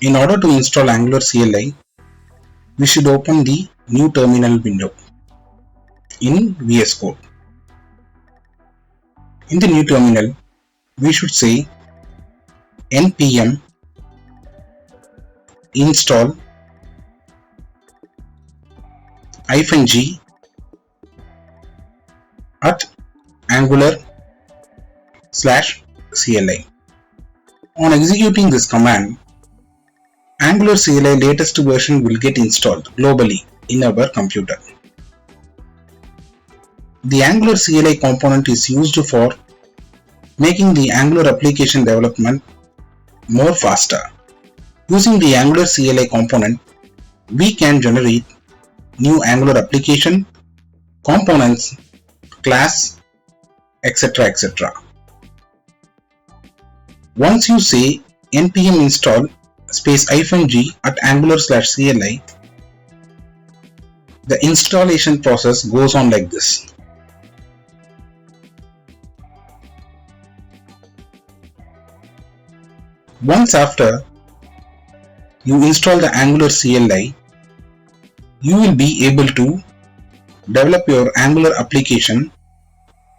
In order to install Angular CLI, we should open the new terminal window in VS Code. In the new terminal, we should say npm install -g at angular/CLI. On executing this command, Angular CLI latest version will get installed globally in our computer. The Angular CLI component is used for making the Angular application development more faster. Using the Angular CLI component, we can generate new Angular application, components, class, etc. etc. Once you say npm install -g at angular/CLI, the installation process goes on like this. Once after you install the Angular CLI, you will be able to develop your Angular application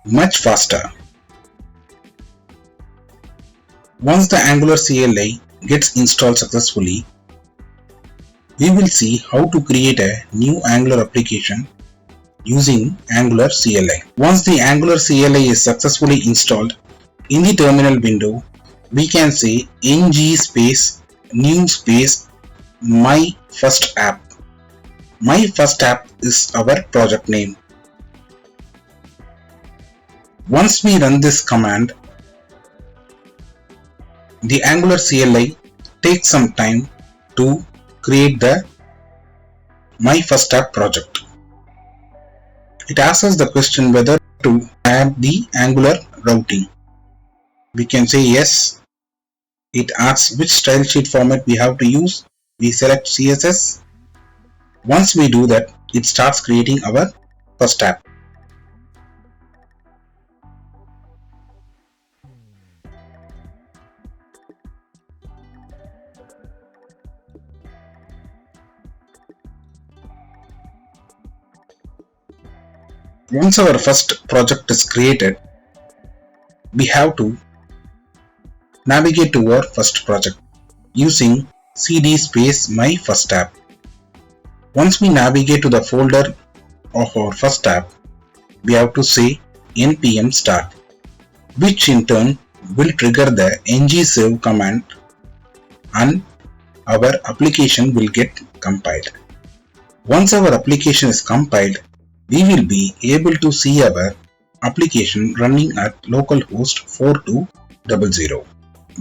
much faster. Once the Angular CLI gets installed successfully, we will see how to create a new Angular application using Angular CLI. Once the Angular CLI is successfully installed, in the terminal window, we can say ng new my first app. My first app is our project name. Once we run this command, the Angular CLI takes some time to create the My First App project. It asks us the question whether to add the Angular routing. We can say yes. It asks which style sheet format we have to use. We select CSS. Once we do that, it starts creating our first app. Once our first project is created, we have to navigate to our first project using cd my first app. Once we navigate to the folder of our first app, we have to say npm start, which in turn will trigger the ng-save command and our application will get compiled. Once our application is compiled, we will be able to see our application running at localhost 4200.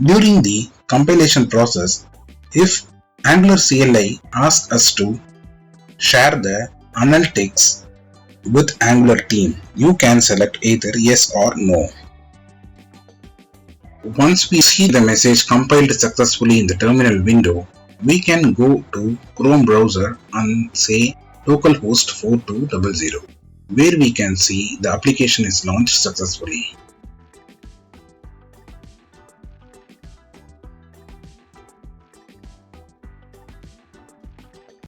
During the compilation process, if Angular CLI asks us to share the analytics with Angular team, you can select either yes or no. Once we see the message compiled successfully in the terminal window, we can go to Chrome browser and say localhost 4200, where we can see the application is launched successfully.